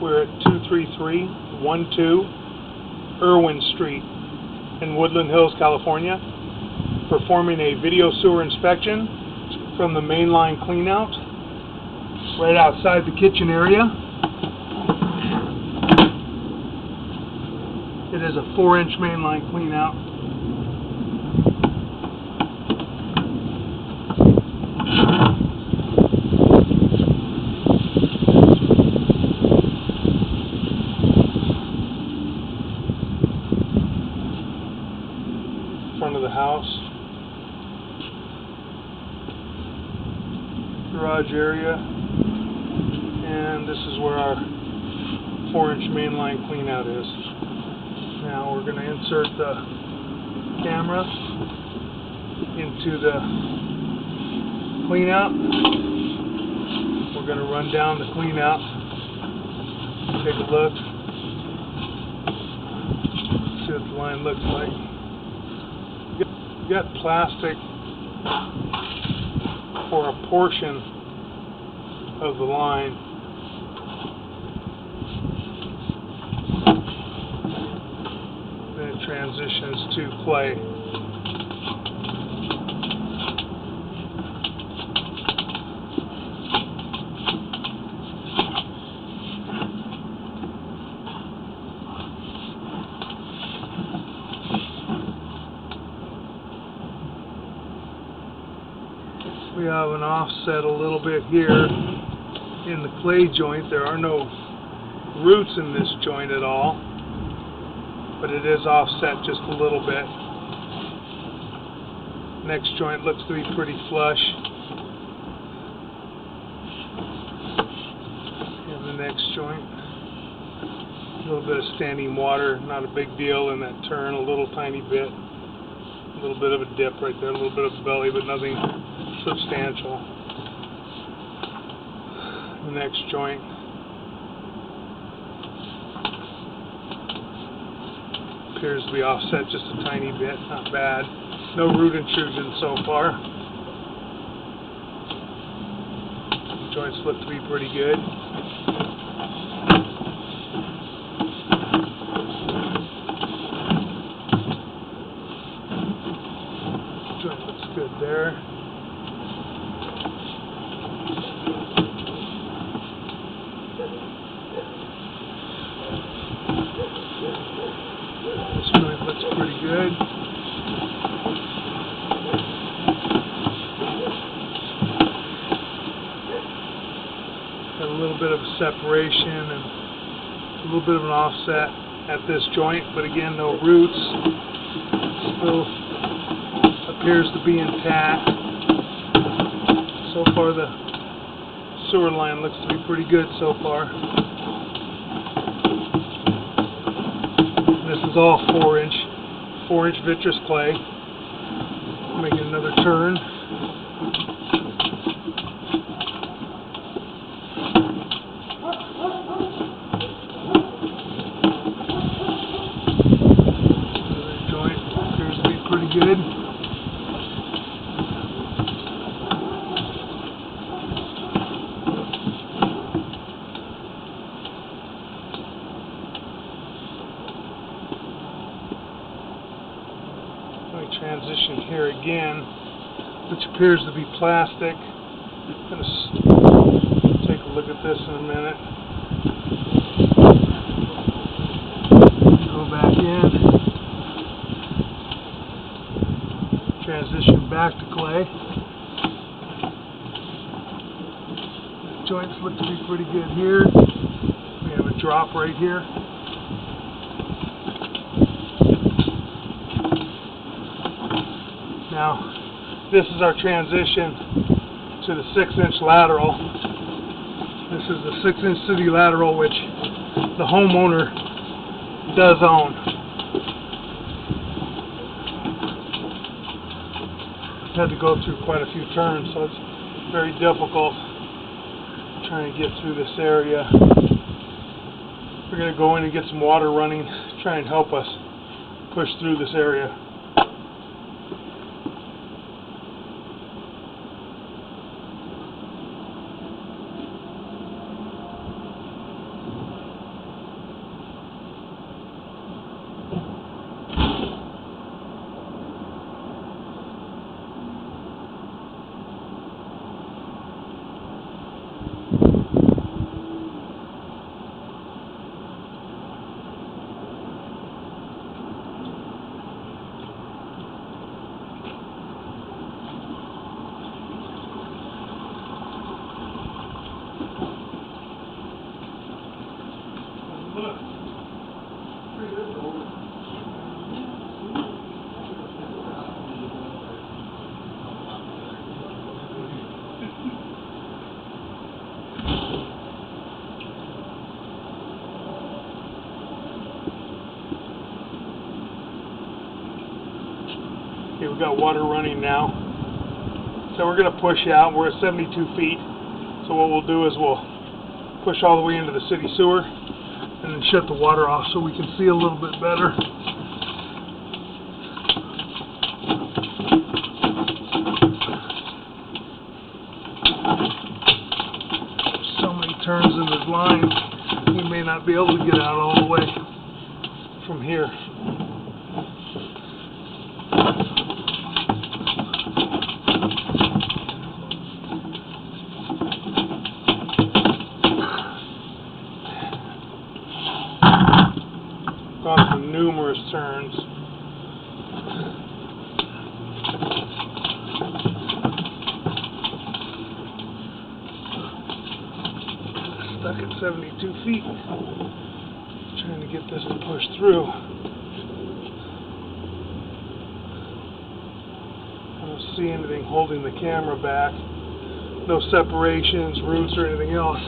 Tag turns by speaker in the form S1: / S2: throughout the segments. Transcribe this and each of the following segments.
S1: We're at 23312 Erwin Street in Woodland Hills, California, performing a video sewer inspection from the mainline cleanout right outside the kitchen area. It is a 4-inch mainline cleanout. Front of the house, garage area, and this is where our 4-inch mainline cleanout is. Now we're going to insert the camera into the cleanout. We're going to run down the cleanout, take a look, see what the line looks like. We've got plastic for a portion of the line. Then it transitions to clay. We have an offset a little bit here in the clay joint. There are no roots in this joint at all, but it is offset just a little bit. Next joint looks to be pretty flush. And the next joint, a little bit of standing water, not a big deal in that turn, a little tiny bit. A little bit of a dip right there, a little bit of a belly, but nothing substantial. The next joint, appears to be offset just a tiny bit, not bad. No root intrusion so far. The joints look to be pretty good. The joint looks good there. This joint looks pretty good. Got a little bit of a separation and a little bit of an offset at this joint, but again, no roots. Still appears to be intact. So far, the sewer line looks to be pretty good so far. This is all 4-inch vitreous clay. Making another turn. Another joint appears to be pretty good. Transition here again, which appears to be plastic. I'm going to take a look at this in a minute. Go back in. Transition back to clay. The joints look to be pretty good here. We have a drop right here. Now, this is our transition to the 6-inch lateral. This is the 6-inch city lateral, which the homeowner does own. Had to go through quite a few turns, so it's very difficult trying to get through this area. We're going to go in and get some water running, try and help us push through this area. Okay, we've got water running now. So we're going to push out. We're at 72 feet. So what we'll do is we'll push all the way into the city sewer and then shut the water off so we can see a little bit better. So many turns in this line, we may not be able to get out all the way from here. Gone through numerous turns. Stuck at 72 feet. Trying to get this to push through. I don't see anything holding the camera back. No separations, roots, or anything else.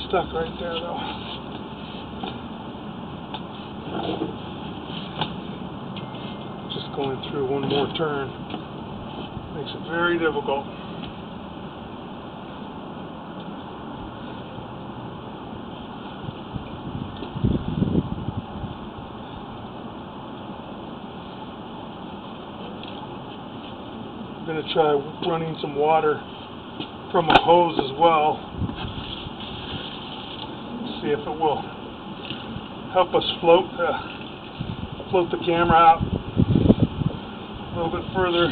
S1: Stuck right there though. Just going through one more turn makes it very difficult. I'm going to try running some water from a hose as well. See if it will help us float the camera out a little bit further.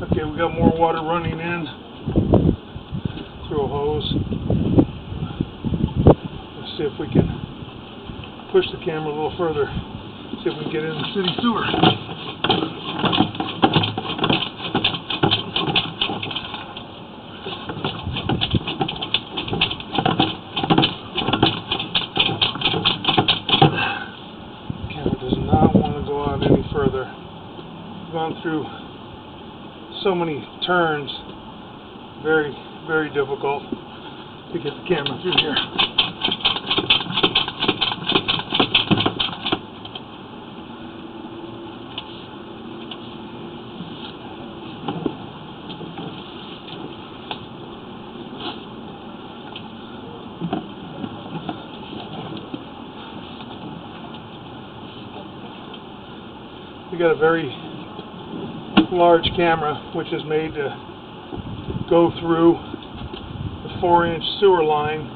S1: Okay, we got more water running in through a hose. Let's see if we can push the camera a little further. See if we can get in the city sewer. Camera does not want to go out any further. We've gone through so many turns, very, very difficult to get the camera through here. We got a very large camera which is made to go through the 4-inch sewer line,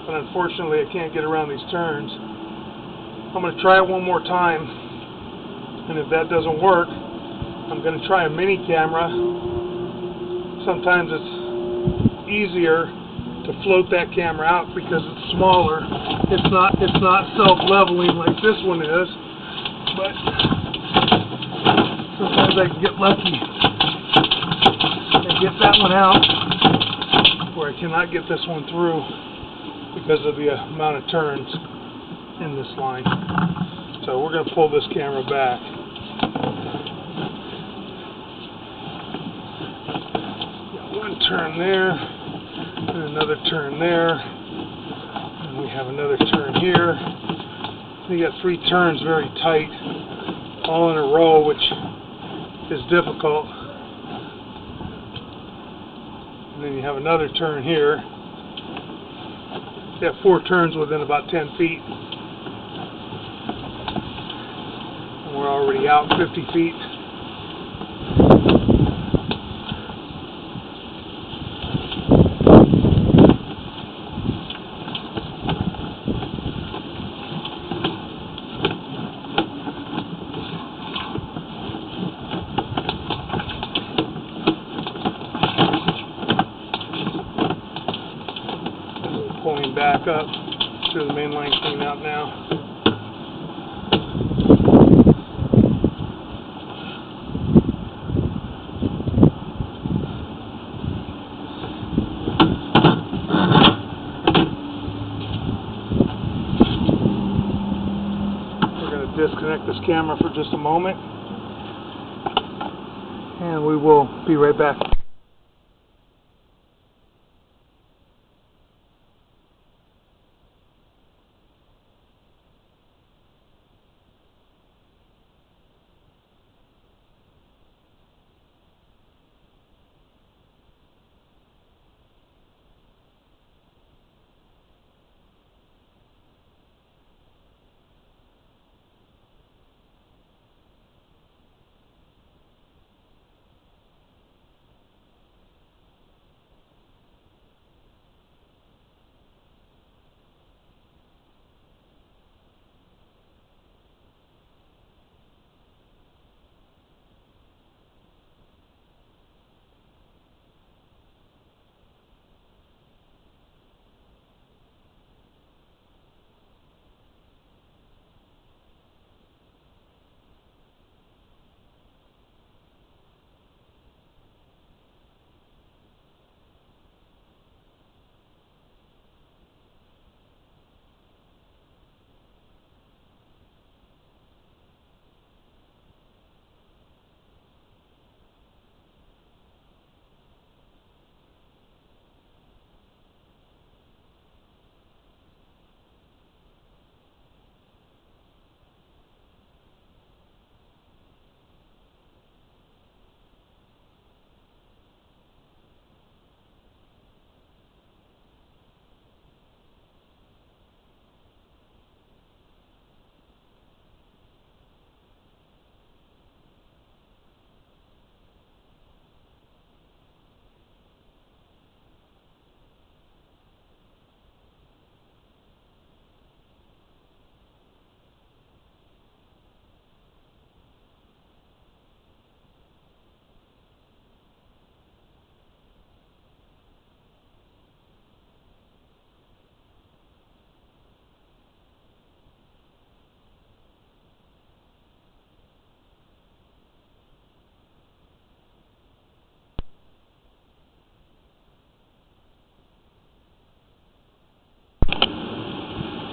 S1: but unfortunately I can't get around these turns. I'm going to try it one more time, and if that doesn't work, I'm going to try a mini camera. Sometimes it's easier to float that camera out because it's smaller. It's not self-leveling like this one is, but sometimes I can get lucky and get that one out, where I cannot get this one through because of the amount of turns in this line. So we're going to pull this camera back. Got one turn there, and another turn there, and we have another turn here. We got 3 turns very tight, all in a row, which is difficult. And then you have another turn here. You have 4 turns within about 10 feet. And we're already out 50 feet. Pulling back up to the main line clean out now. We're going to disconnect this camera for just a moment, and we will be right back.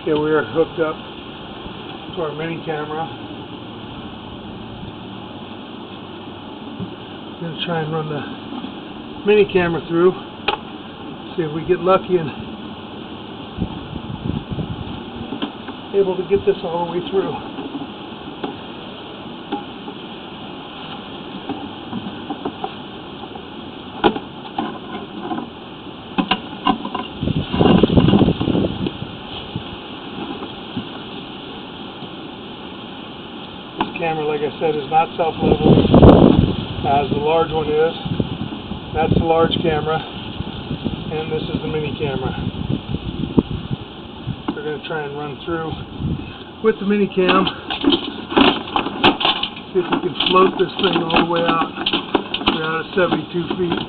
S1: Okay, we are hooked up to our mini camera. I'm going to try and run the mini camera through, see if we get lucky and able to get this all the way through. Camera, like I said, is not self-leveling as the large one is. That's the large camera, and this is the mini camera. We're going to try and run through with the mini cam, see if we can float this thing all the way out. We're out at 72 feet.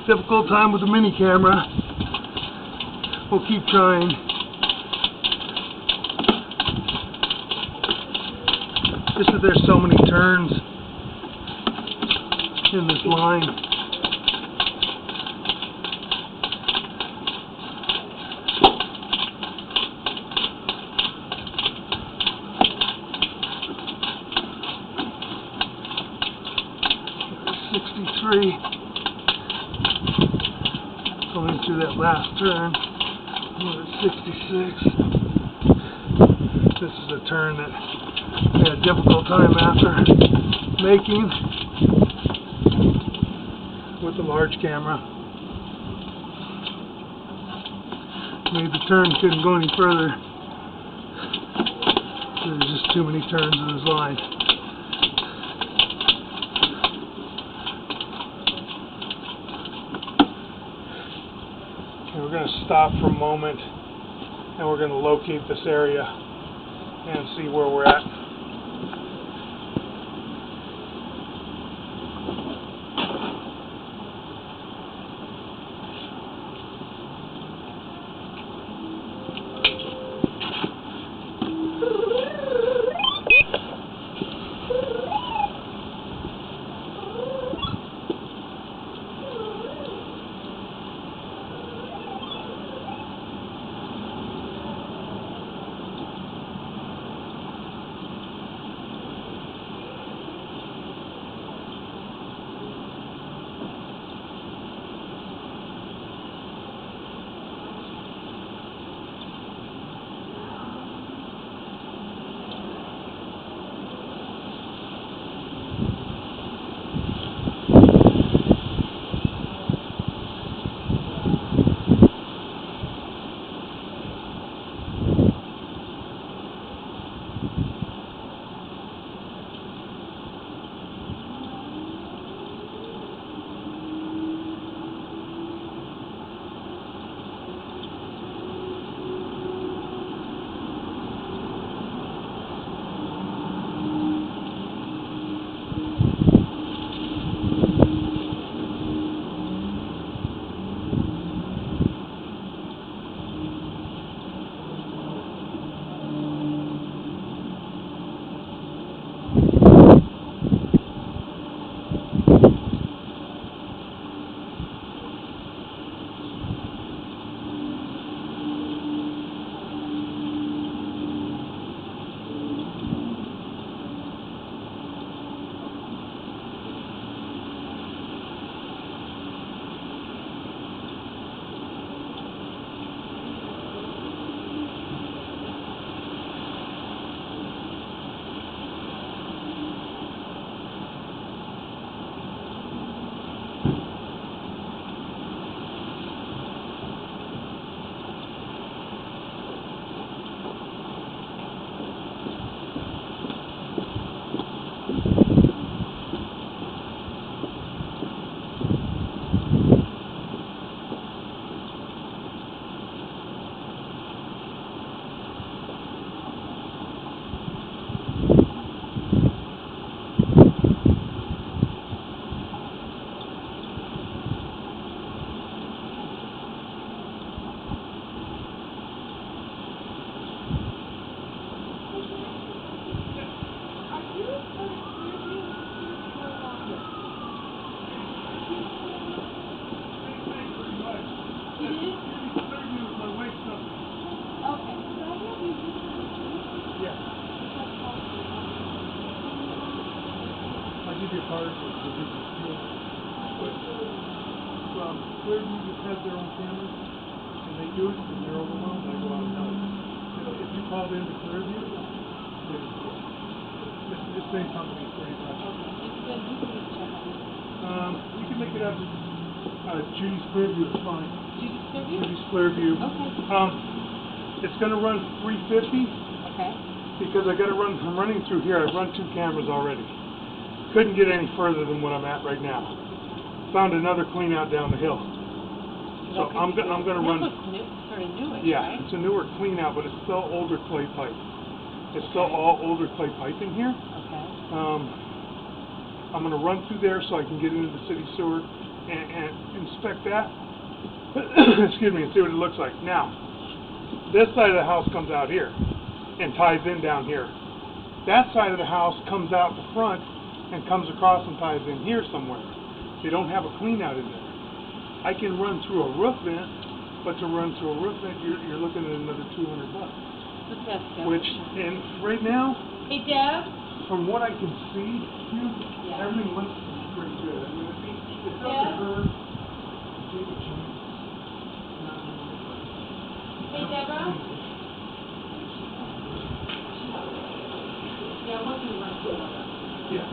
S1: Difficult time with the mini camera. We'll keep trying. Just that there's so many turns in this line. Going through that last turn, we're at 66. This is a turn that I had a difficult time after making with the large camera. Made the turn, couldn't go any further. There's just too many turns in this line. We're going to stop for a moment and we're going to locate this area and see where we're at. Cars or fuel. But Clearview just has their own cameras, and they do it, and they're overwhelmed. I go out and help. If you called into Clearview, it's the same company pretty much. You can make it up. Judy's Clearview is fine.
S2: Judy's Clearview?
S1: Judy's Clearview.
S2: Okay.
S1: It's going to run 350.
S2: Okay.
S1: Because I'm running through here. I've run 2 cameras already. Couldn't get any further than what I'm at right now. Found another clean out down the hill. So I'm going to run.
S2: This looks new, sort of newish,
S1: yeah,
S2: right?
S1: it's a newer clean out, but it's still older clay pipe. It's still all older clay pipe in here.
S2: Okay.
S1: I'm going to run through there so I can get into the city sewer and inspect that. Excuse me, and see what it looks like. Now, this side of the house comes out here and ties in down here. That side of the house comes out the front and comes across and ties in here somewhere. They don't have a clean out in there. I can run through a roof vent, but to run through a roof vent, you're looking at another $200.
S2: What's that stuff?
S1: Which, and right now,
S2: Hey, Deb?
S1: from what I can see,
S2: Yeah.
S1: everything looks pretty good. I mean, it's up
S2: Yeah.
S1: to her. Take a chance.
S2: Hey, Deborah? Yeah, I'm looking right here.
S1: Yeah.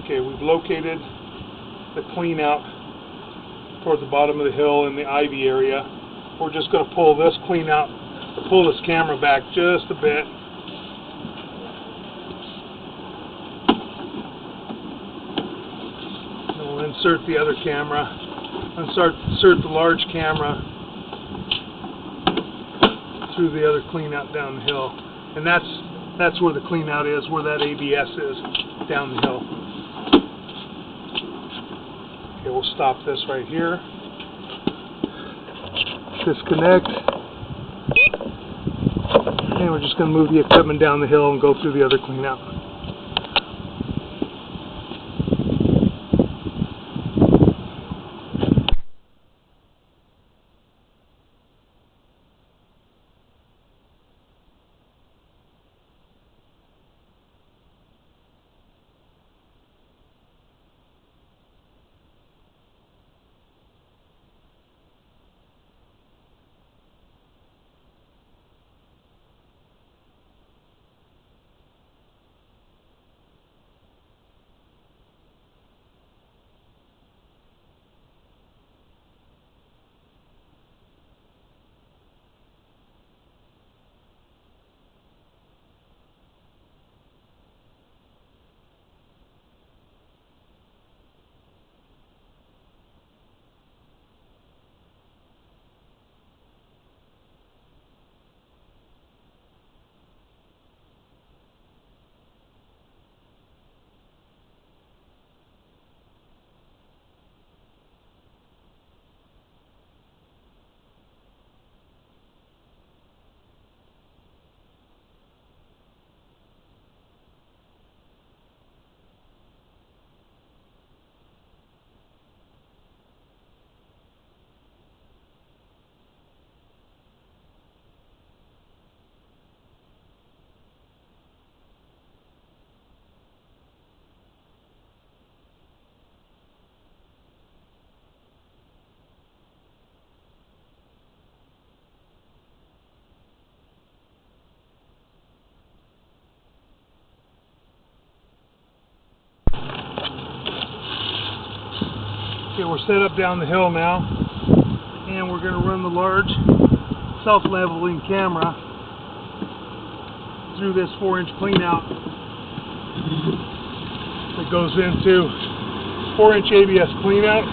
S1: Okay, we've located the clean out towards the bottom of the hill in the ivy area. We're just going to pull this clean out, or pull this camera back just a bit. And we'll insert the other camera, insert the large camera through the other clean out down the hill. And that's where the clean out is, where that ABS is, down the hill. Okay, we'll stop this right here. Disconnect. And we're just going to move the equipment down the hill and go through the other clean out. Okay, we're set up down the hill now, and we're going to run the large self-leveling camera through this 4-inch cleanout that goes into 4-inch ABS cleanout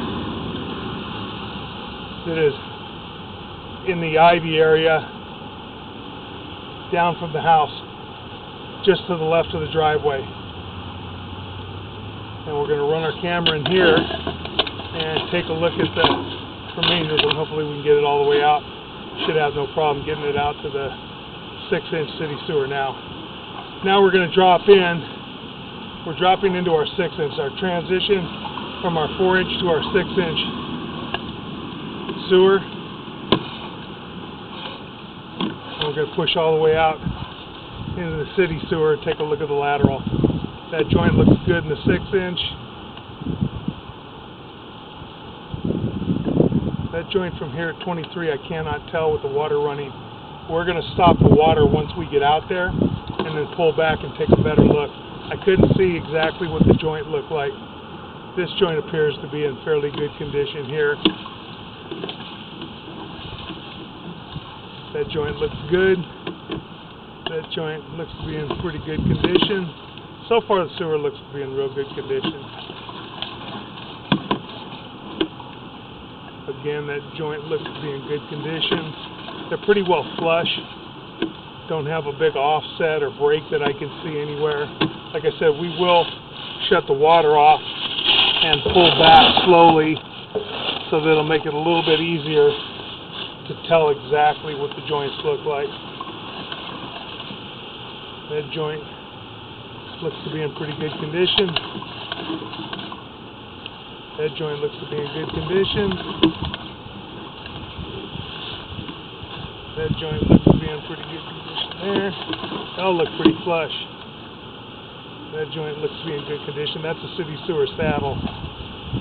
S1: that is in the ivy area down from the house, just to the left of the driveway. And we're going to run our camera in here and take a look at the remainders, and hopefully we can get it all the way out. Should have no problem getting it out to the 6-inch city sewer now. Now we're going to drop in. We're dropping into our 6-inch, our transition from our 4-inch to our 6-inch sewer. And we're going to push all the way out into the city sewer and take a look at the lateral. That joint looks good in the 6-inch. That joint from here at 23, I cannot tell with the water running. We're going to stop the water once we get out there and then pull back and take a better look. I couldn't see exactly what the joint looked like. This joint appears to be in fairly good condition here. That joint looks good. That joint looks to be in pretty good condition. So far the sewer looks to be in real good condition. Again, that joint looks to be in good condition. They're pretty well flush. Don't have a big offset or break that I can see anywhere. Like I said, we will shut the water off and pull back slowly so that it'll make it a little bit easier to tell exactly what the joints look like. That joint looks to be in pretty good condition. That joint looks to be in good condition. That joint looks to be in pretty good condition there. They all look pretty flush. That joint looks to be in good condition. That's a city sewer saddle,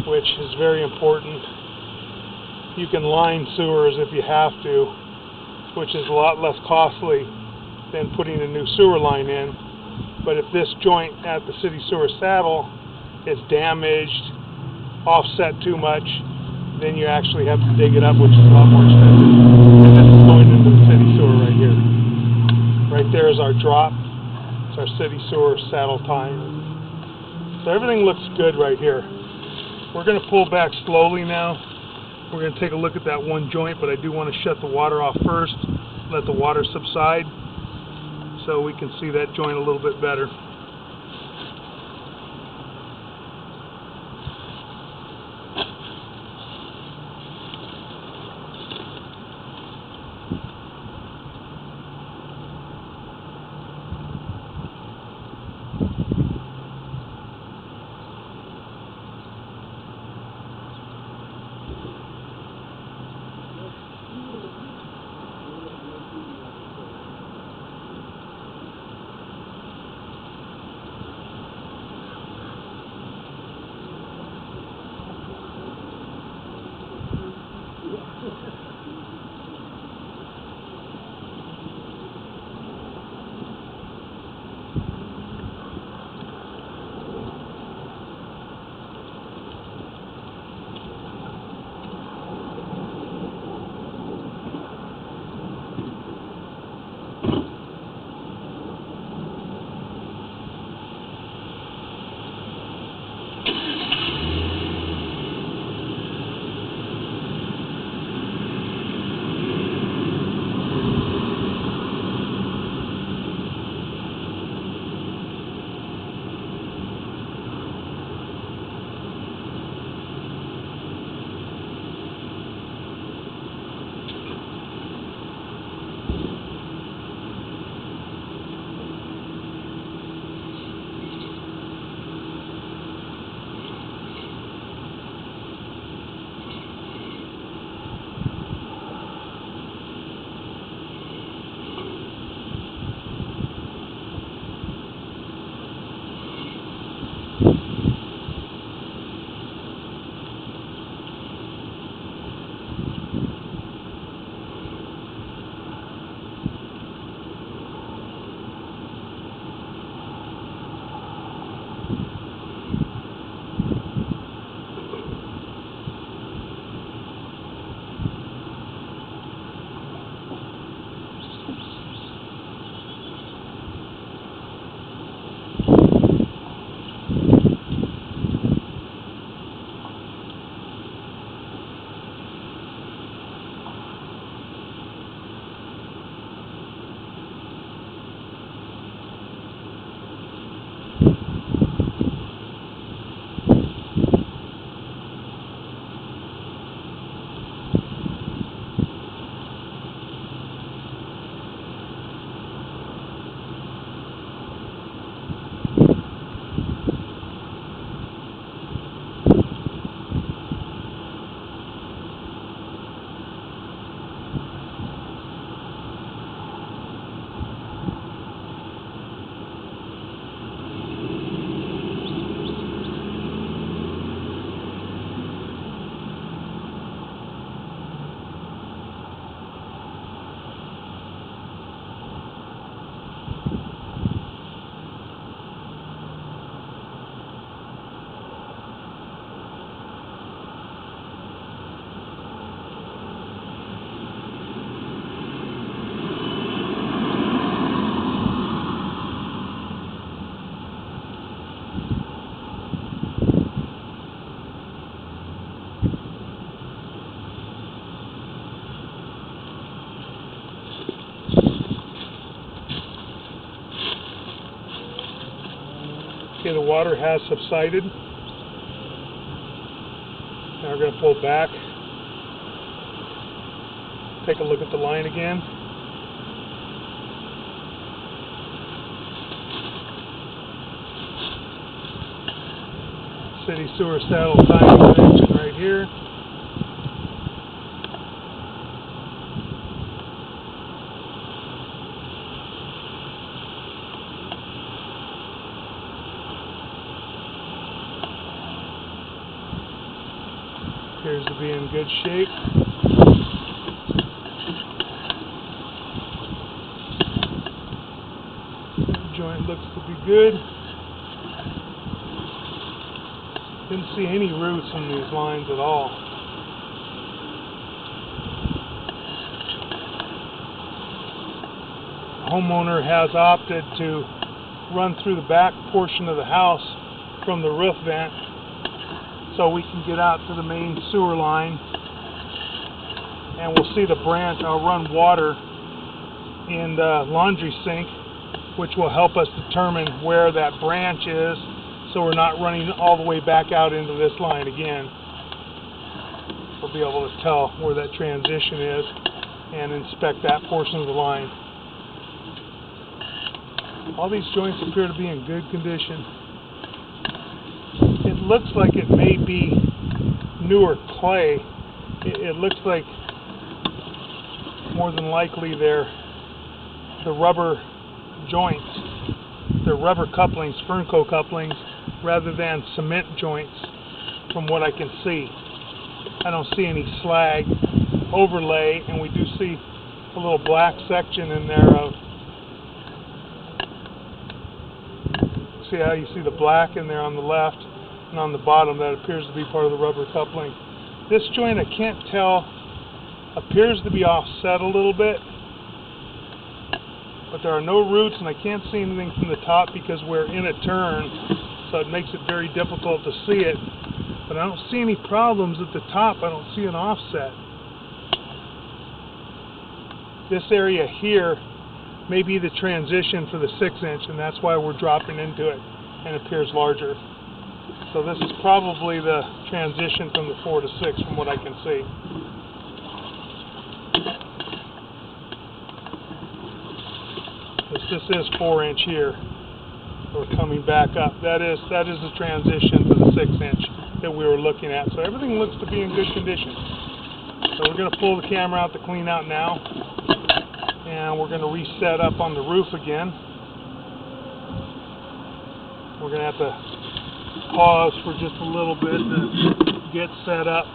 S1: which is very important. You can line sewers if you have to, which is a lot less costly than putting a new sewer line in. But if this joint at the city sewer saddle is damaged, offset too much, then you actually have to dig it up, which is a lot more expensive. And this is going into the city sewer right here. Right there is our drop. It's our city sewer saddle time. So everything looks good right here. We're going to pull back slowly now. We're going to take a look at that one joint, but I do want to shut the water off first let the water subside so we can see that joint a little bit better. Okay, the water has subsided. Now we're going to pull back. Take a look at the line again. City sewer saddle timing connection right here. Appears to be in good shape. The joint looks to be good. Didn't see any roots in these lines at all. The homeowner has opted to run through the back portion of the house from the roof vent so we can get out to the main sewer line, and we'll see the branch. I'll run water in the laundry sink, which will help us determine where that branch is, so we're not running all the way back out into this line again. We'll be able to tell where that transition is and inspect that portion of the line. All these joints appear to be in good condition. It looks like it may be newer clay. It looks like more than likely they're the rubber joints. They're rubber couplings, Fernco couplings, rather than cement joints from what I can see. I don't see any slag overlay, and we do see a little black section in there of, see how you see the black in there on the left, and on the bottom that appears to be part of the rubber coupling. This joint, I can't tell, appears to be offset a little bit, but there are no roots, and I can't see anything from the top because we're in a turn, so it makes it very difficult to see it. But I don't see any problems at the top. I don't see an offset. This area here may be the transition for the 6-inch, and that's why we're dropping into it and it appears larger. So this is probably the transition from the 4 to 6 from what I can see. This is 4-inch here. We're coming back up. That is the transition for the 6-inch that we were looking at. So everything looks to be in good condition. So we're going to pull the camera out to clean out now, and we're going to reset up on the roof again. We're going to have to pause for just a little bit to get set up.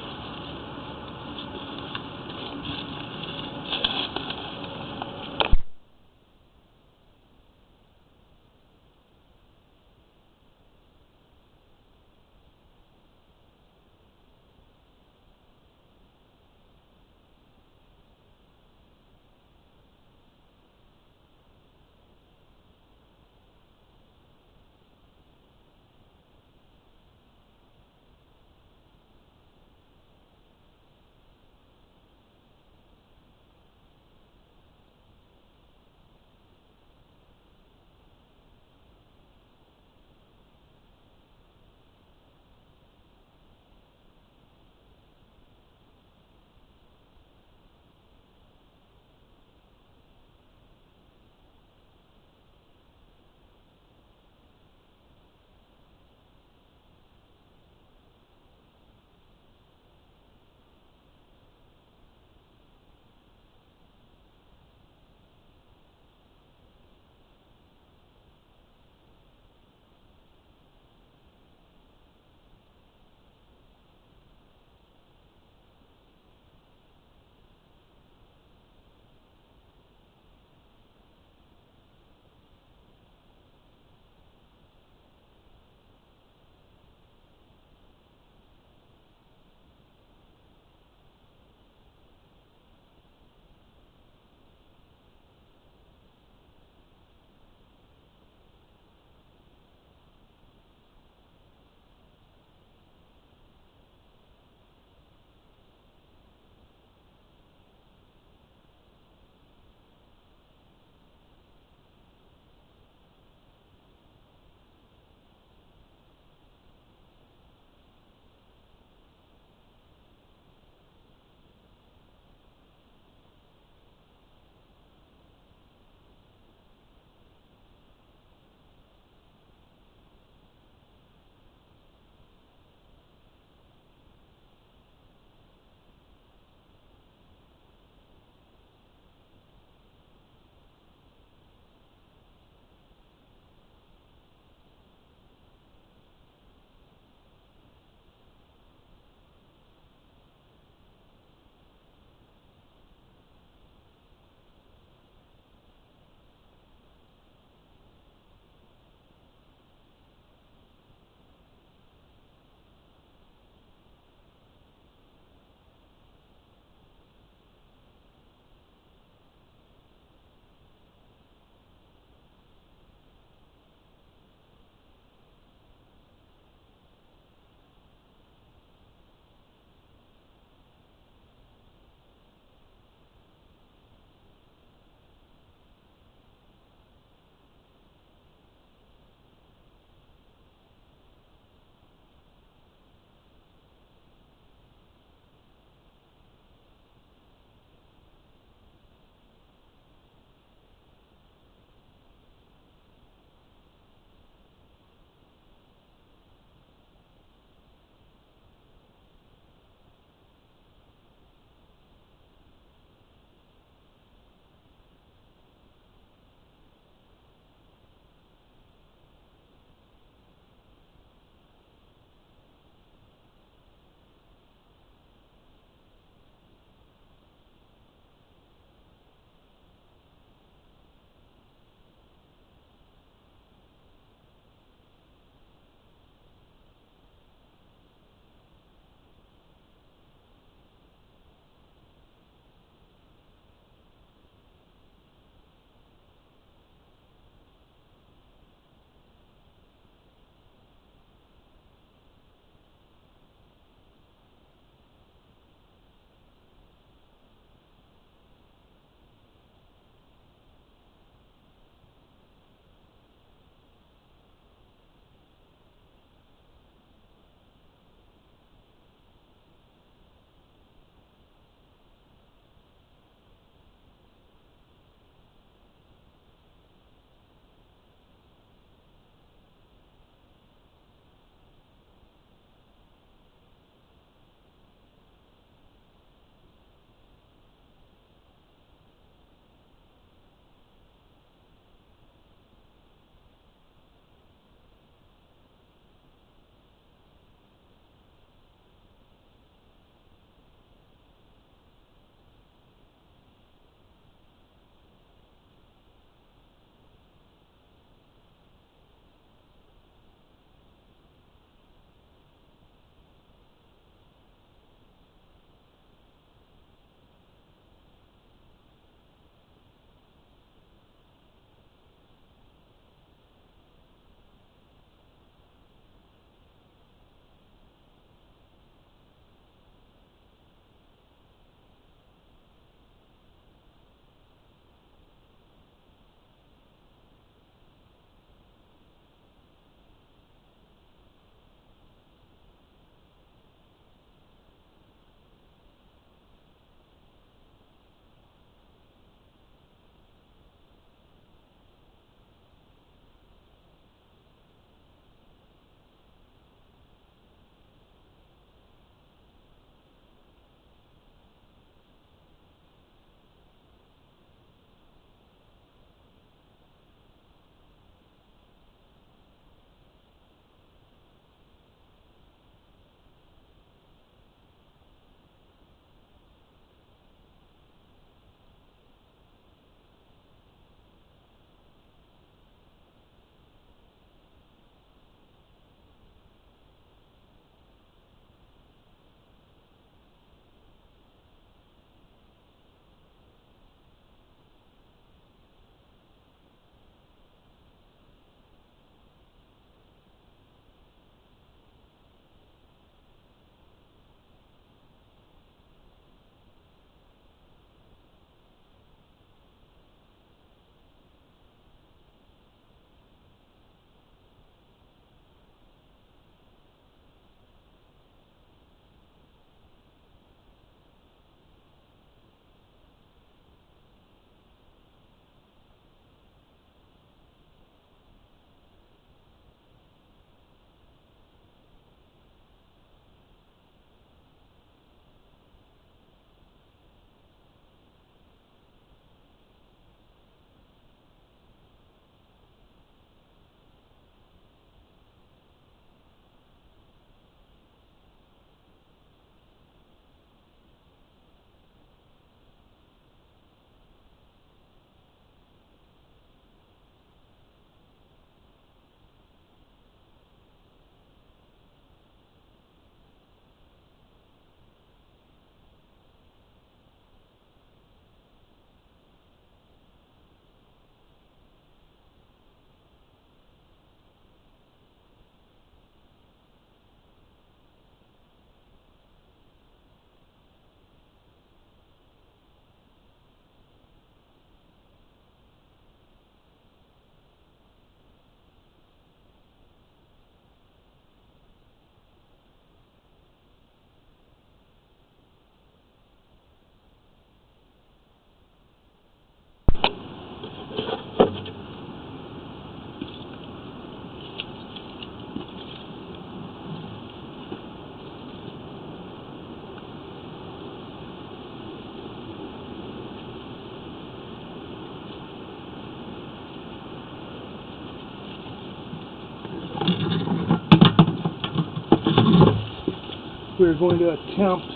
S1: we're going to attempt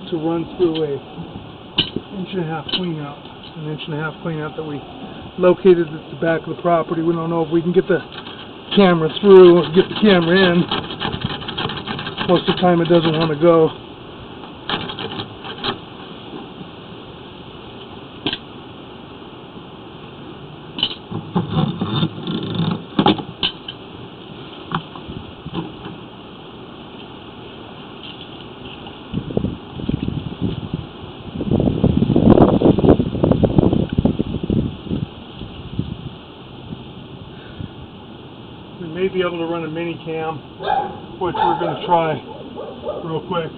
S1: to run through a 1.5 clean out. An 1.5 clean out that we located at the back of the property. We don't know if we can get the camera through or get the camera in. Most of the time it doesn't want to go. We may be able to run a mini cam, which we're going to try real quick.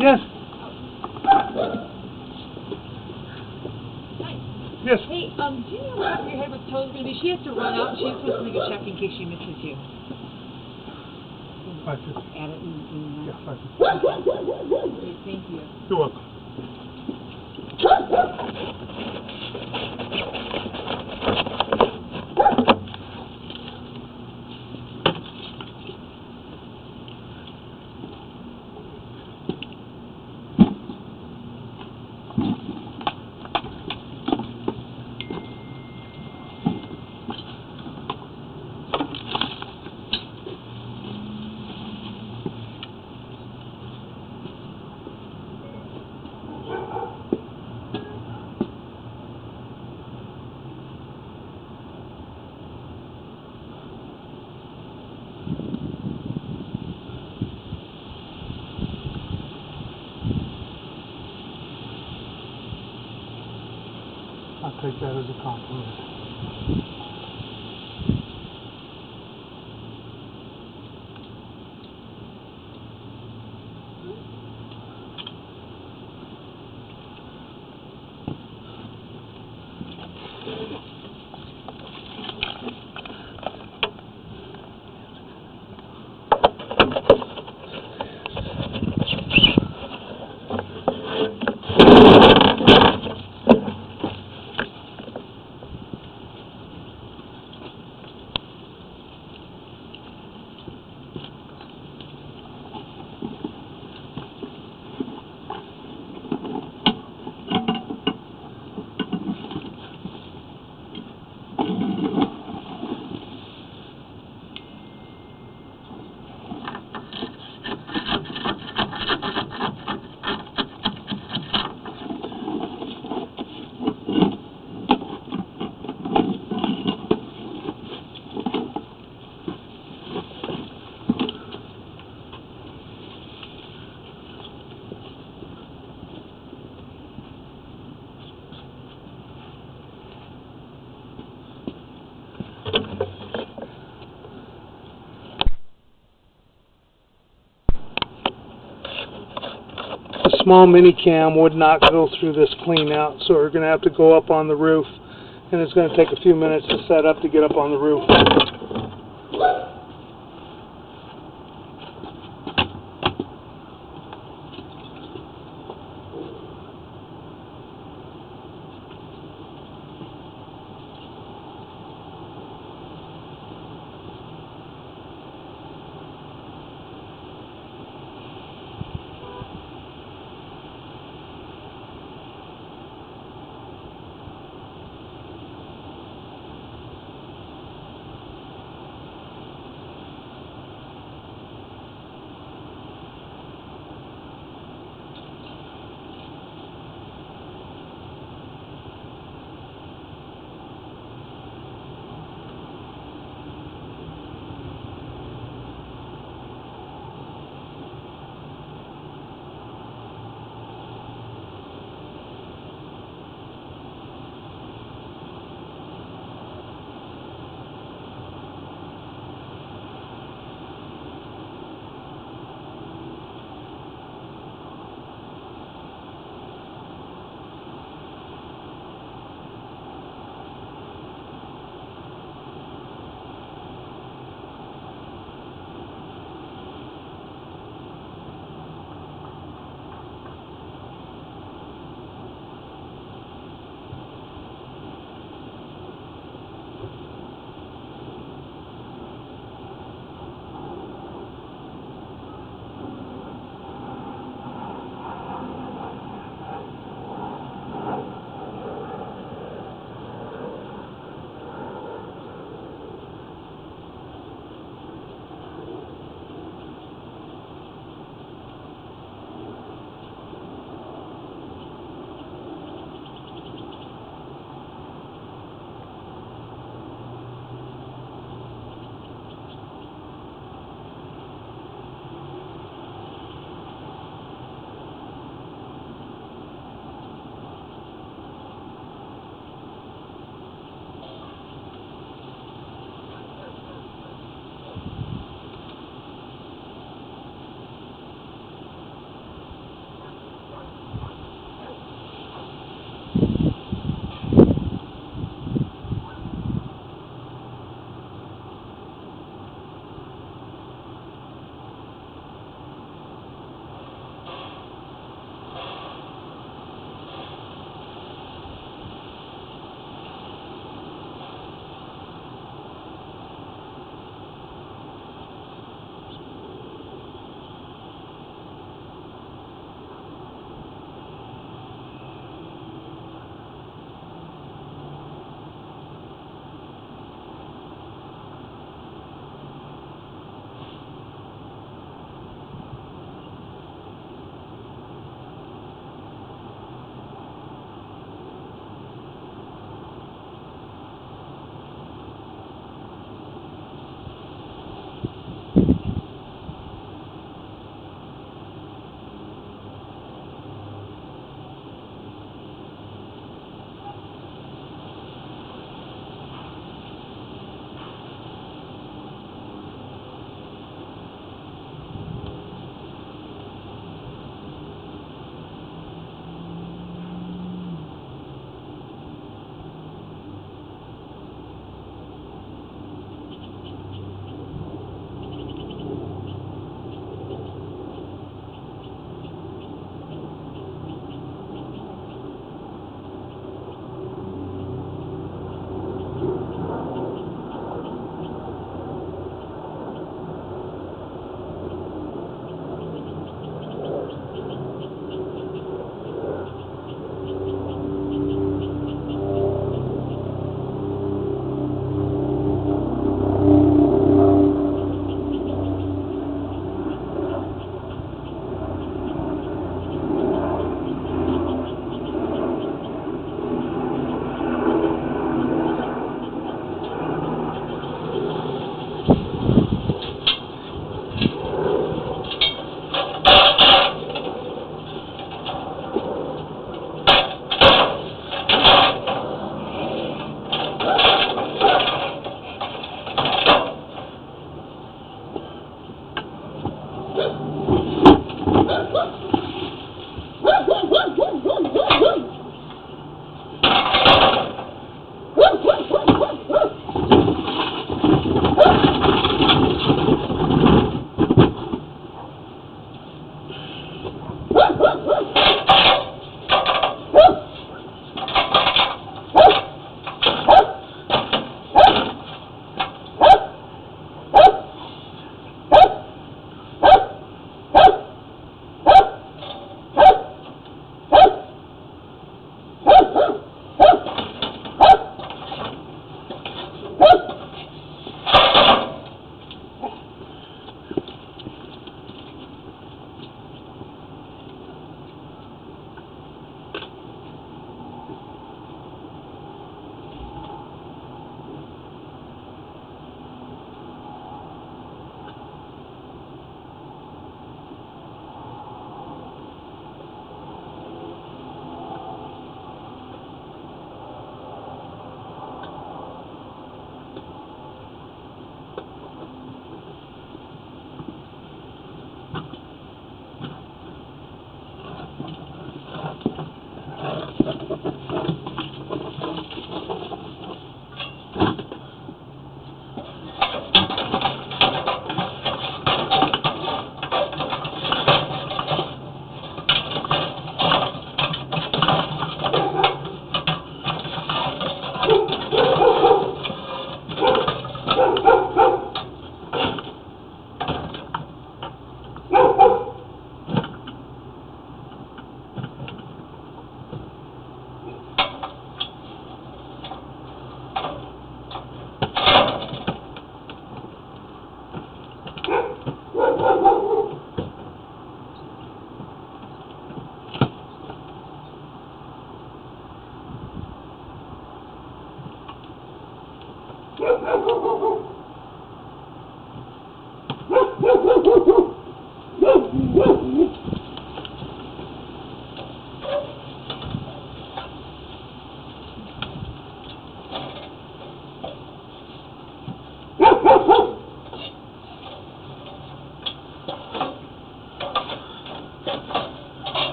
S1: Yes.
S2: Hi.
S1: Yes.
S2: Hey, do you know what your head with toes going to be? She has to run out. She's supposed to make a check in case she misses you.
S1: 550.
S2: Add it in.
S1: Yeah, 550.
S2: Okay, thank you.
S1: You're welcome. I'll take that as a compliment. The small mini cam would not go through this clean out, so we're going to have to go up on the roof, and it's going to take a few minutes to set up to get up on the roof.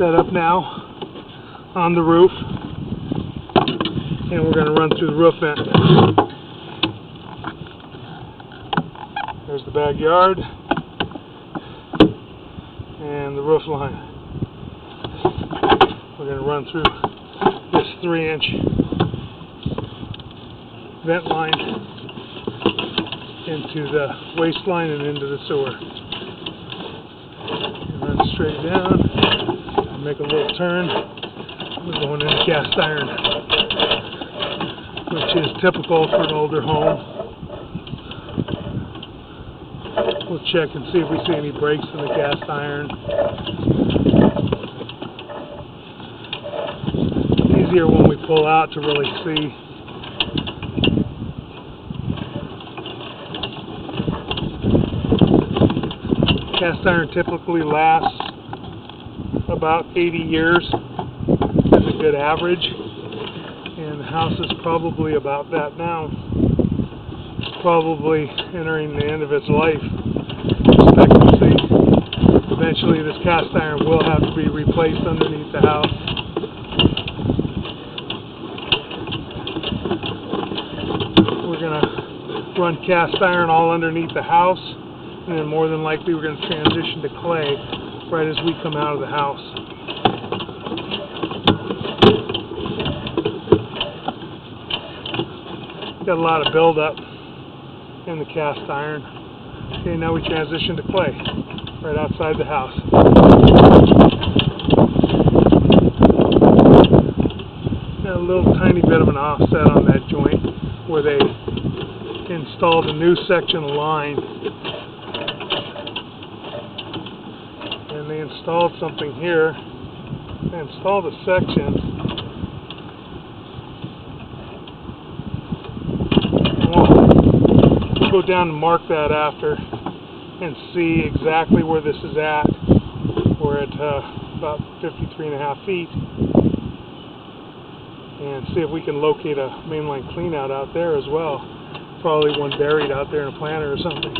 S1: set up now on the roof, and we're going to run through the roof vent. There's the backyard and the roof line. We're going to run through this 3-inch vent line into the waistline and into the sewer. Run straight down, make a little turn. We're going into cast iron, which is typical for an older home. We'll check and see if we see any breaks in the cast iron. It's easier when we pull out to really see. Cast iron typically lasts about 80 years as a good average, and the house is probably about that now. It's probably entering the end of its life expectancy. Eventually this cast iron will have to be replaced underneath the house. We're going to run cast iron all underneath the house, and then more than likely we're going to transition to clay right as we come out of the house. Got a lot of buildup in the cast iron. Okay, now we transition to clay right outside the house. Got a little tiny bit of an offset on that joint where they installed a new section of line. And they installed something here. They installed a section. We'll go down and mark that after and see exactly where this is at. We're at about 53.5 feet. And see if we can locate a mainline cleanout out there as well. Probably one buried out there in a planter or something.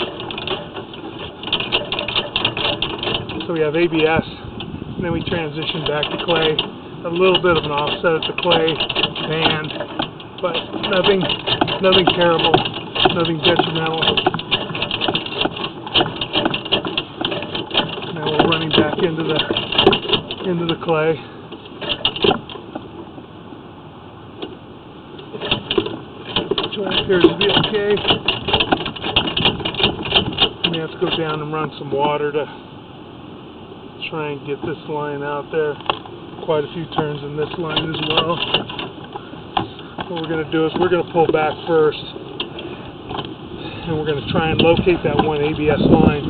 S1: So we have ABS, and then we transition back to clay. A little bit of an offset at the clay band, but nothing terrible, nothing detrimental. Now we're running back into the clay. Joint appears to be okay. We have to go down and run some water to try and get this line out there. Quite a few turns in this line as well. What we're going to do is we're going to pull back first, and we're going to try and locate that one ABS line.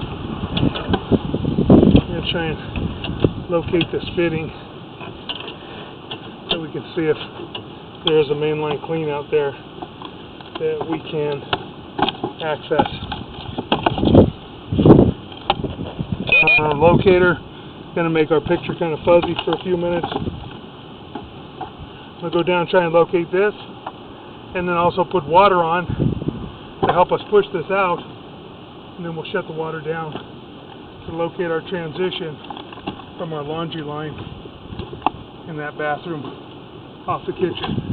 S1: We're going to try and locate this fitting so we can see if there's a mainline clean out there that we can access. Our locator. Going to make our picture kind of fuzzy for a few minutes. We'll go down and try and locate this, and then also put water on to help us push this out, and then we'll shut the water down to locate our transition from our laundry line in that bathroom off the kitchen.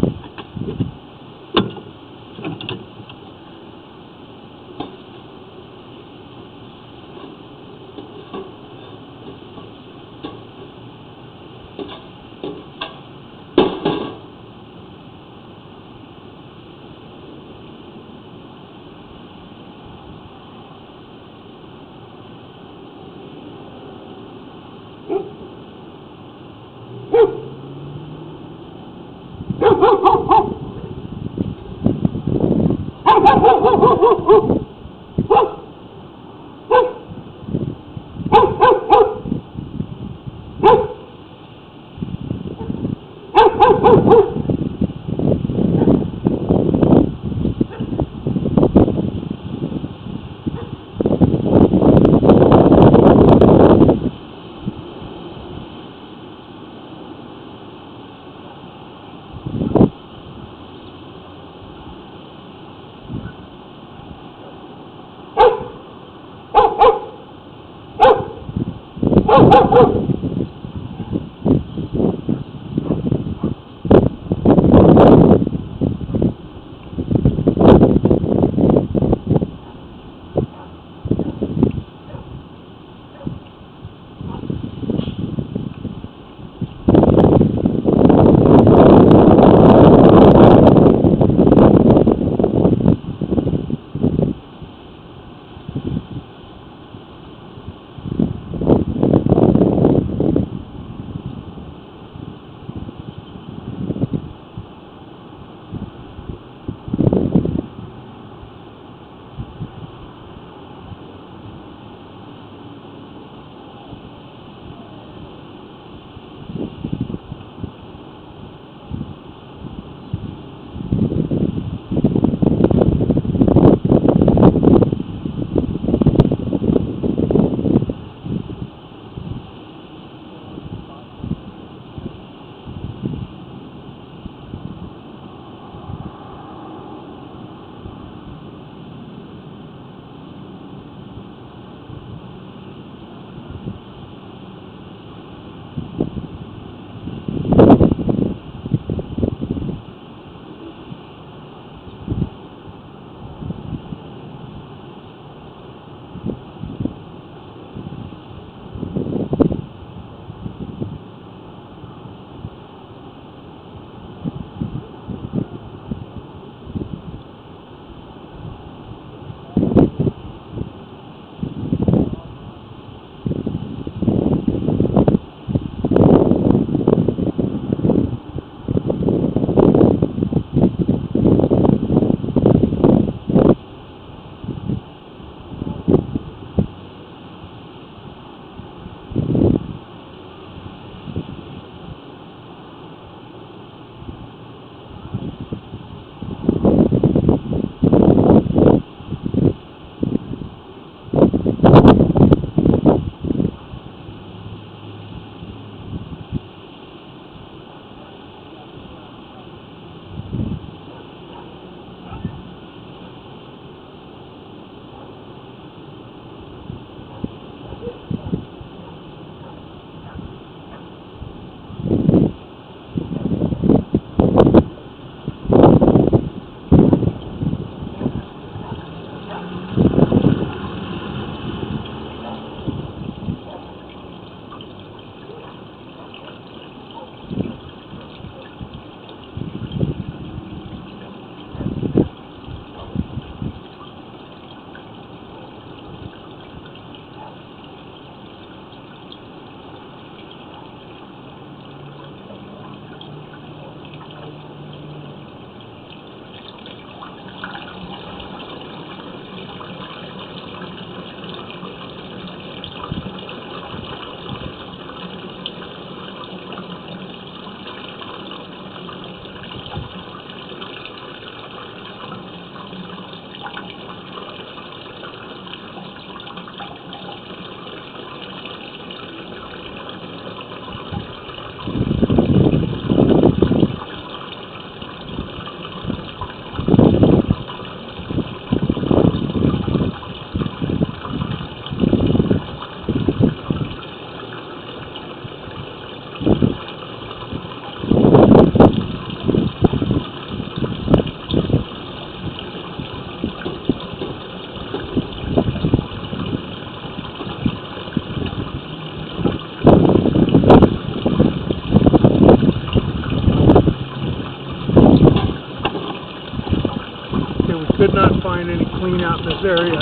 S1: Could not find any clean out in this area.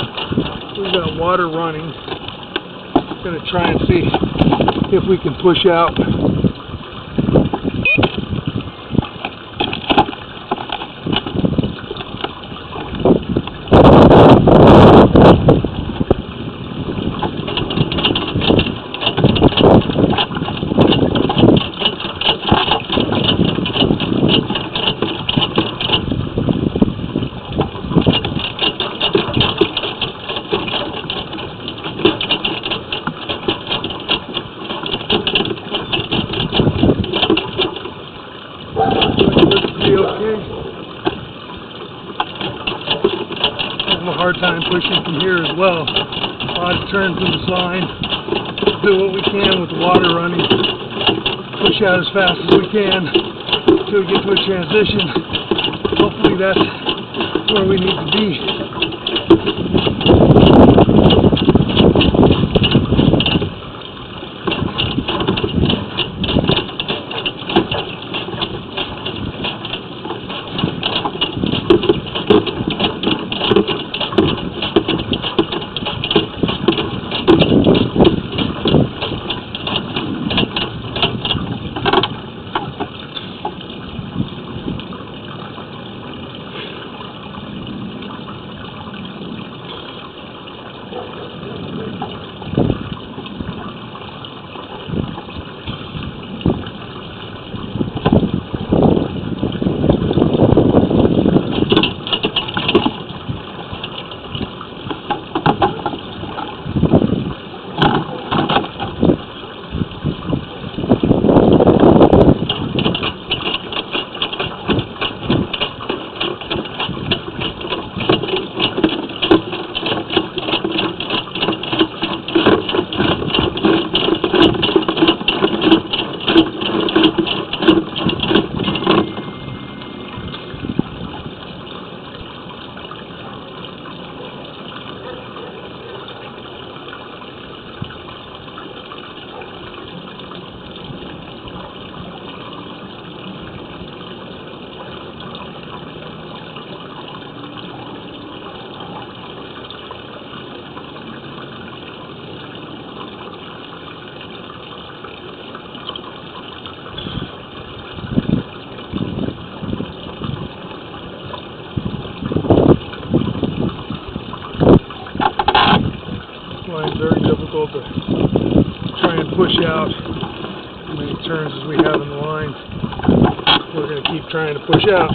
S1: We've got water running. Gonna try and see if we can push out. Time pushing from here as well. A lot of turns in this line. Do what we can with the water running. Push out as fast as we can until we get to a transition. Hopefully that's where we need to be. Very difficult to try and push out as many turns as we have in the line. We're going to keep trying to push out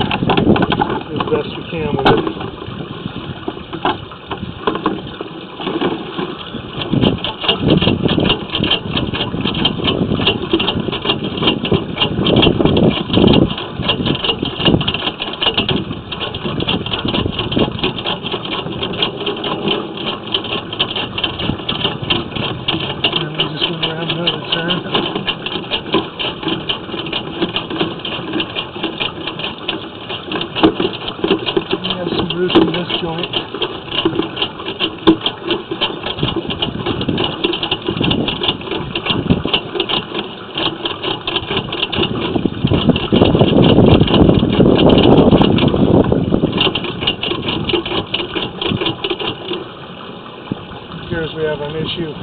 S1: as best we can with it. In this joint. Appears we have an issue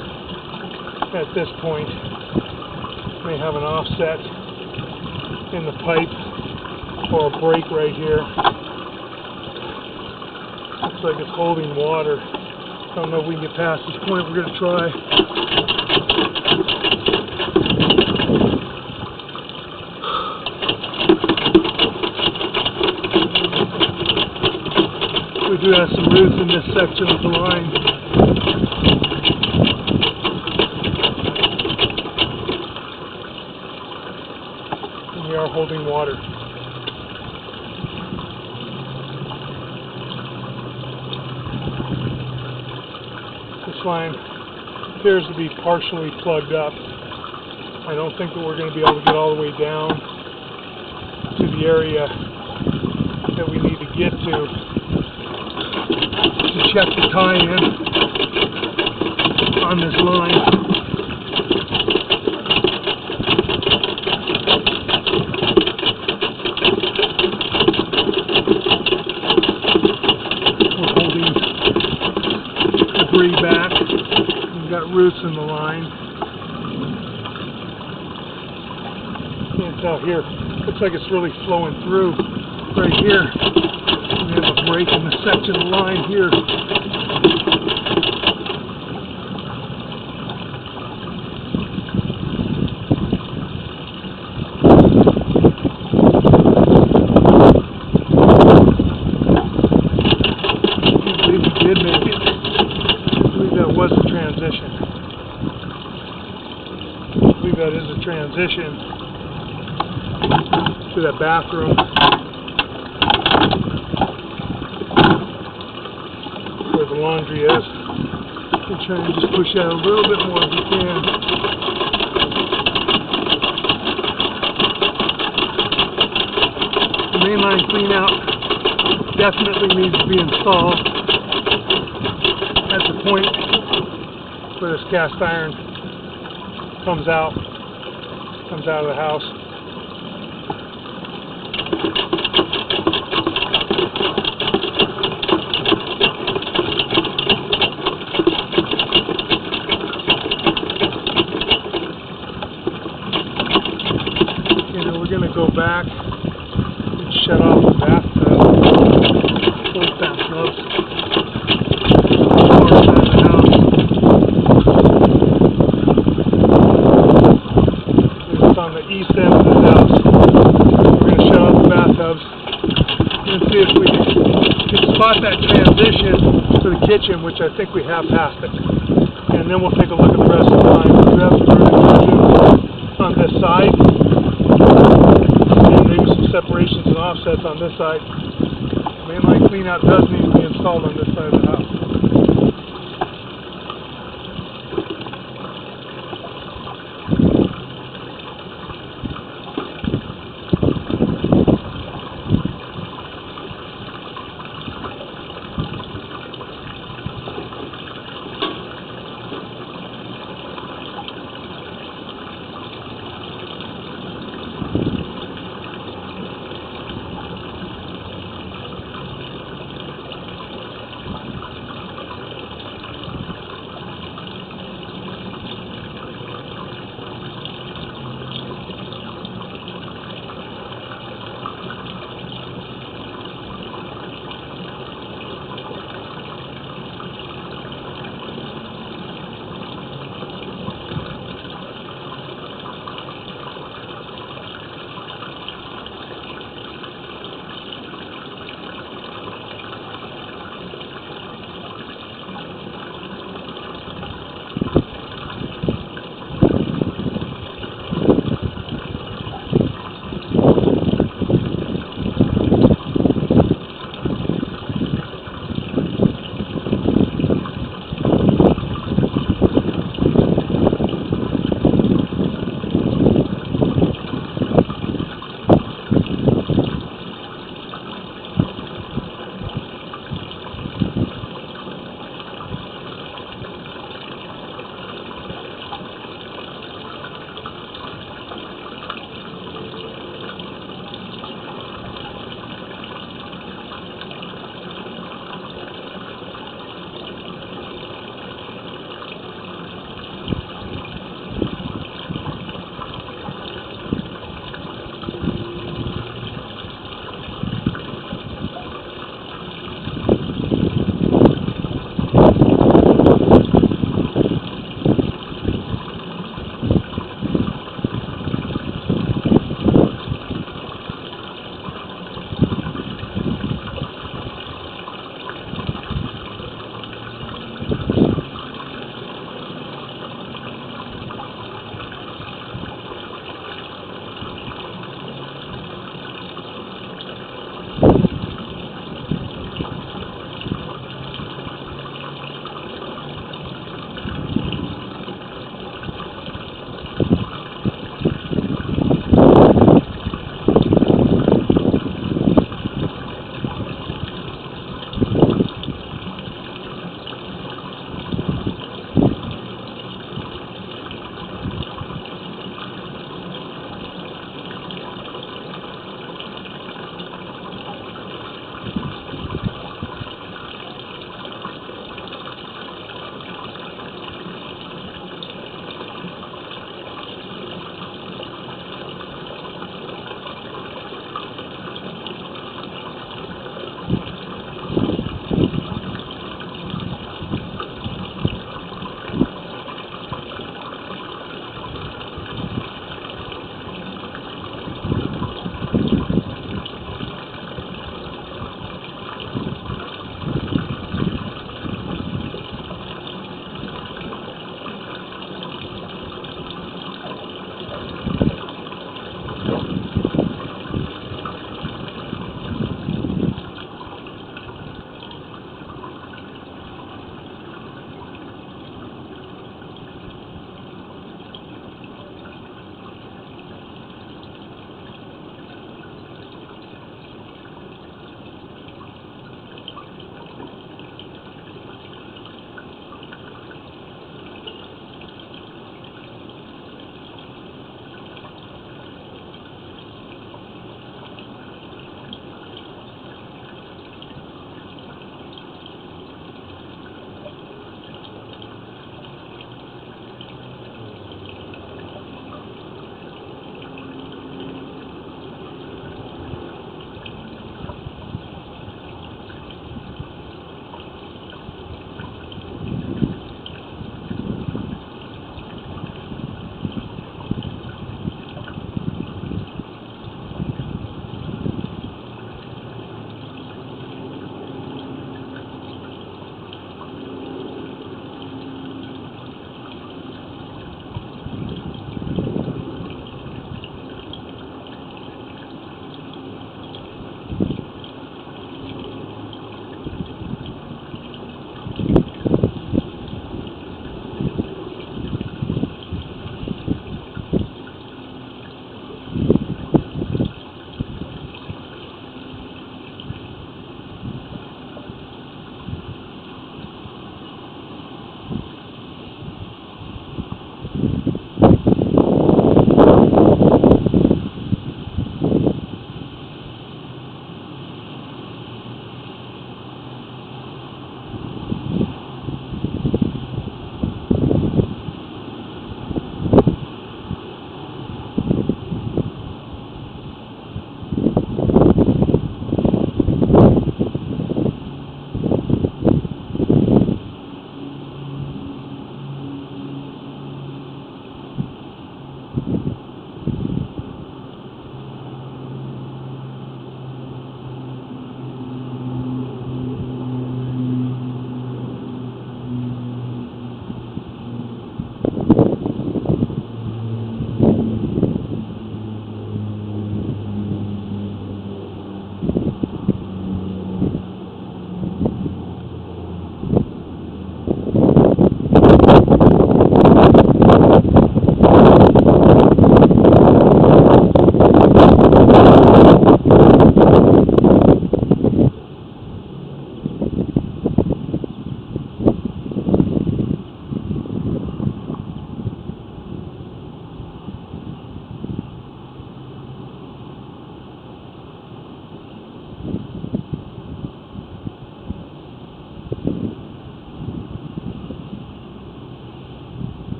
S1: at this point. May have an offset in the pipe or a break right here. Looks like it's holding water. Don't know if we can get past this point. We're going to try. We do have some roots in this section of the line. And we are holding water. This line appears to be partially plugged up. I don't think that we're going to be able to get all the way down to the area that we need to get to check the tie-in on this line. debris back. We've got roots in the line. Can't tell here. Looks like it's really flowing through right here. We have a break in the section of line here. That is a transition to that bathroom where the laundry is. We're trying to just push out a little bit more as we can. The mainline clean out definitely needs to be installed at the point where this cast iron comes out of the house. We're going to go back and shut off the bathtub. Both bathtubs. Far side of the house. On the east end of the house. We're going to shut off the bathtubs and see if we can spot that transition for the kitchen, which I think we have passed it. And then we'll take a look at the rest of the line. We do have some room on this side, and maybe some separations and offsets on this side. Mainline cleanout does need to be installed on this side of the house.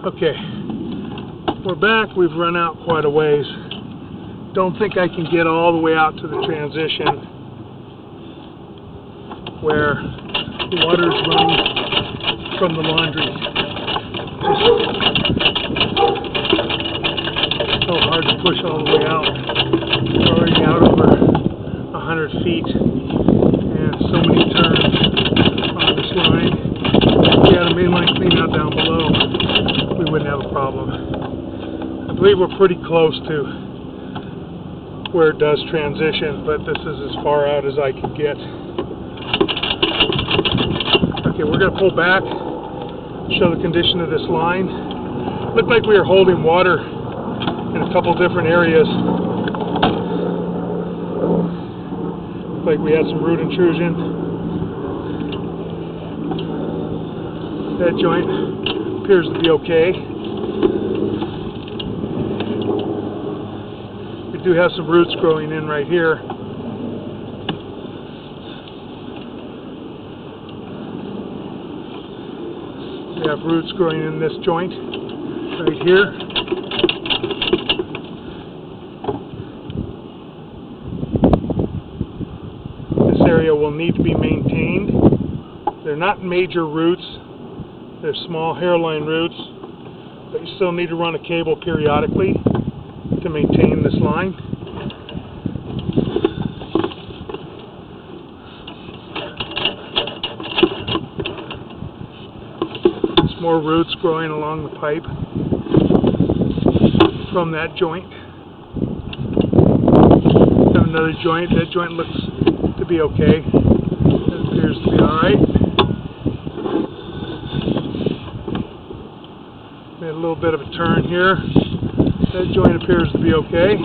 S1: Okay, we're back. We've run out quite a ways. Don't think I can get all the way out to the transition where the water is running from the laundry. Just so hard to push all the way out. We're already out over 100 feet and so many turns on this line. If we had a mainline clean out down below, we wouldn't have a problem. I believe we're pretty close to where it does transition, but this is as far out as I can get. Okay, we're going to pull back, show the condition of this line. Looked like we were holding water in a couple different areas. Looked like we had some root intrusion. That joint appears to be okay. We do have some roots growing in right here. We have roots growing in this joint right here. This area will need to be maintained. They're not major roots. They're small hairline roots, but you still need to run a cable periodically to maintain this line. There's more roots growing along the pipe from that joint. Have another joint. That joint looks to be okay. It appears to be alright. Made a little bit of a turn here. That joint appears to be okay.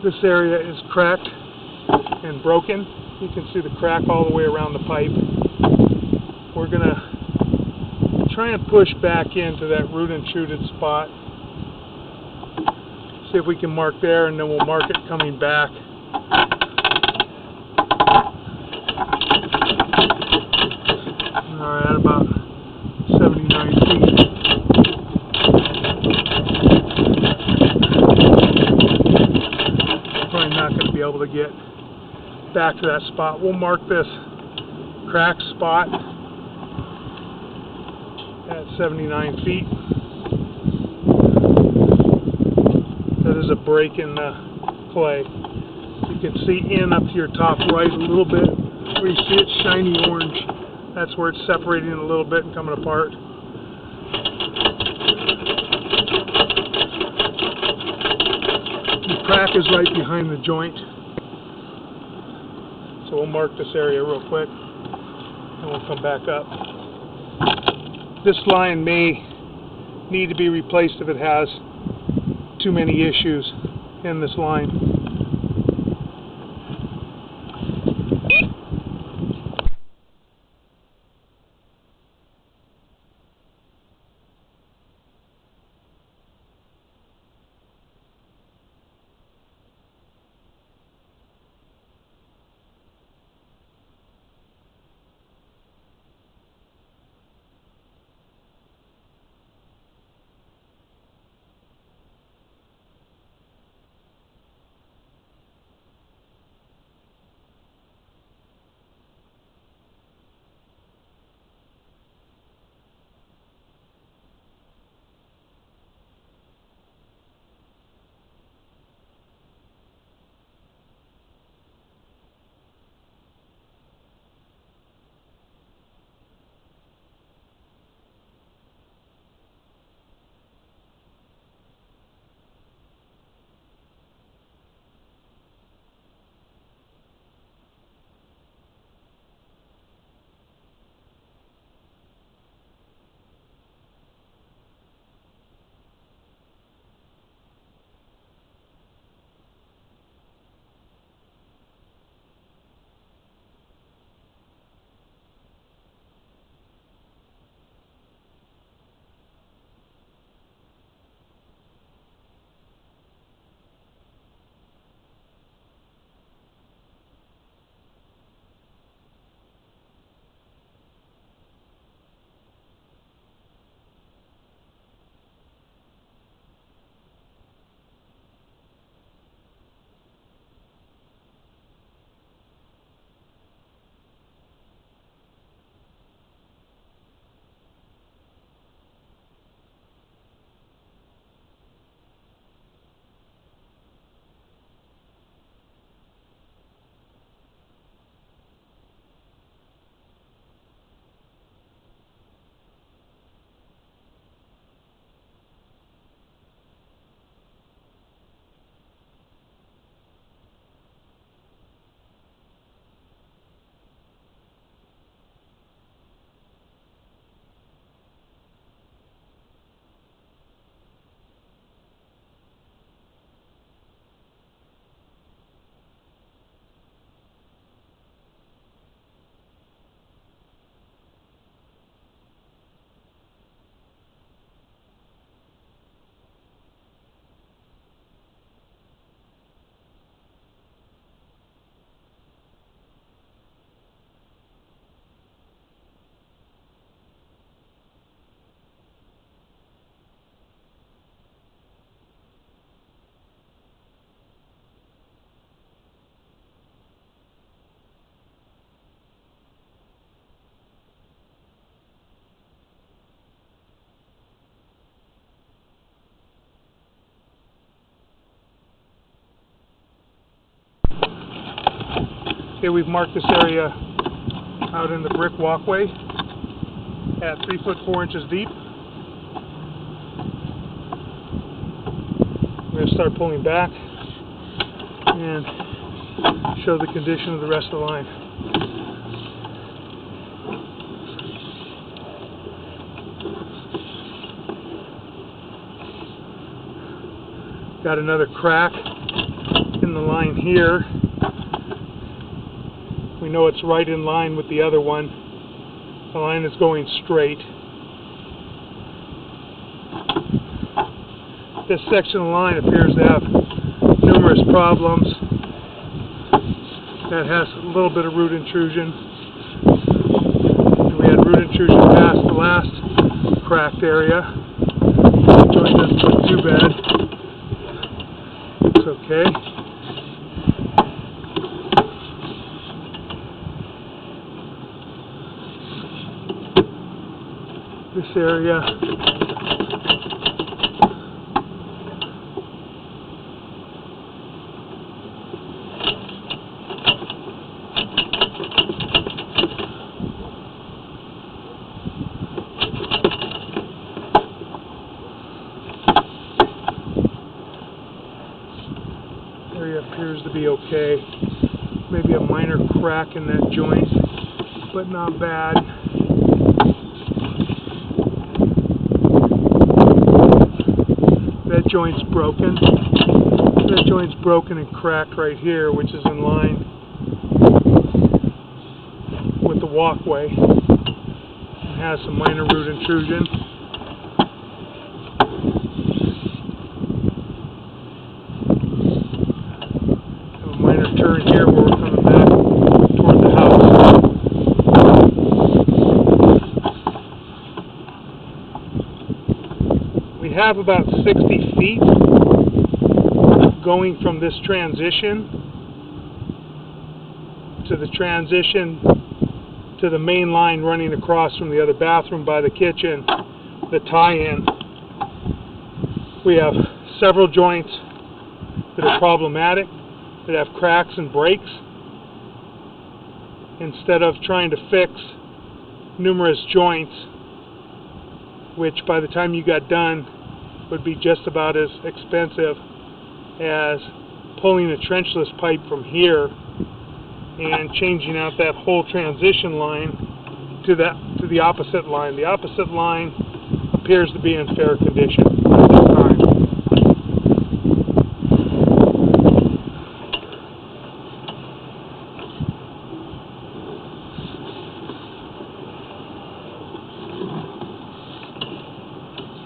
S1: This area is cracked and broken. You can see the crack all the way around the pipe. We're going to try and push back into that root intruded spot. See if we can mark there, and then we'll mark it coming back. Alright, at about 79 feet. Probably not going to be able to get back to that spot. We'll mark this crack spot at 79 feet. That is a break in the clay. You can see in up to your top right a little bit where you see it's shiny orange. That's where it's separating a little bit and coming apart. The crack is right behind the joint. So we'll mark this area real quick and we'll come back up. This line may need to be replaced if it has too many issues in this line. Okay, we've marked this area out in the brick walkway at 3 foot 4 inches deep. We're going to start pulling back and show the condition of the rest of the line. Got another crack in the line here. We know it's right in line with the other one. The line is going straight. This section of the line appears to have numerous problems. That has a little bit of root intrusion. We had root intrusion past the last cracked area. The joint doesn't look too bad. It's okay. This area appears to be okay. Maybe a minor crack in that joint, but not bad. That joint's broken. That joint's broken and cracked right here, which is in line with the walkway. It has some minor root intrusion. Turn here where we're coming back toward the house. We have about 60 feet going from this transition to the main line running across from the other bathroom by the kitchen, the tie-in. We have several joints that are problematic, that have cracks and breaks. Instead of trying to fix numerous joints, which by the time you got done would be just about as expensive as pulling a trenchless pipe from here and changing out that whole transition line to the opposite line. The opposite line appears to be in fair condition at this time.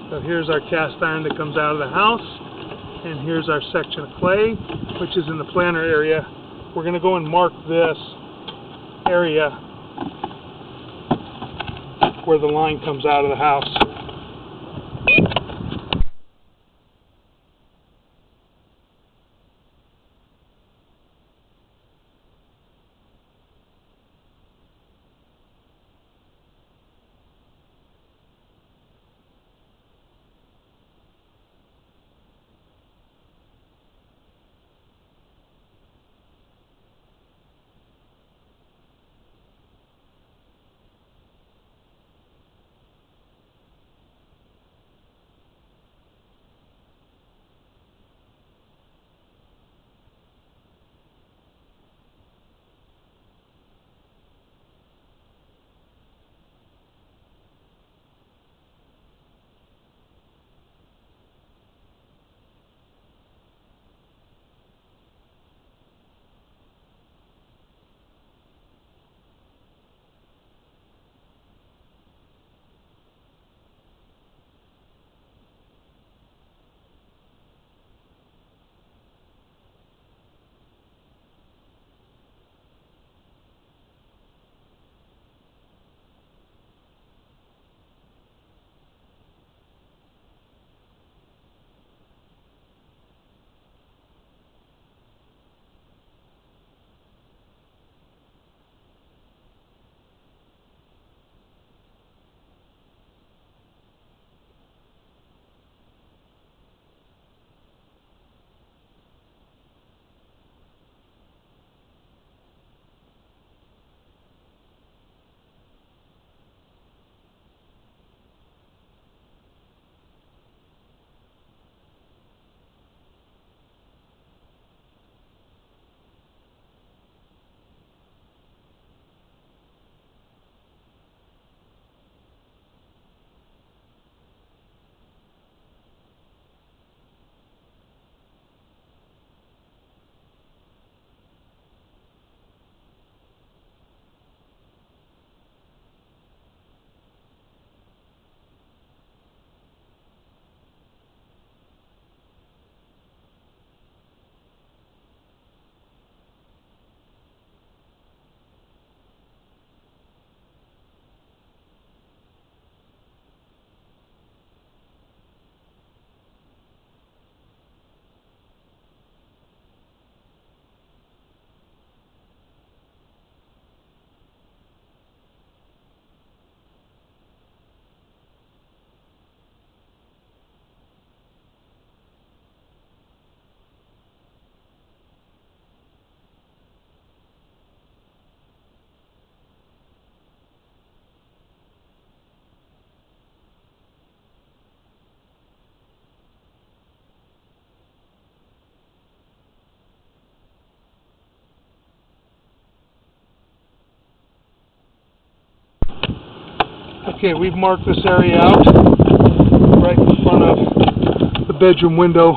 S1: So here's our cast iron that comes out of the house, and here's our section of clay, which is in the planter area. We're going to go and mark this area where the line comes out of the house. Okay, we've marked this area out right in front of the bedroom window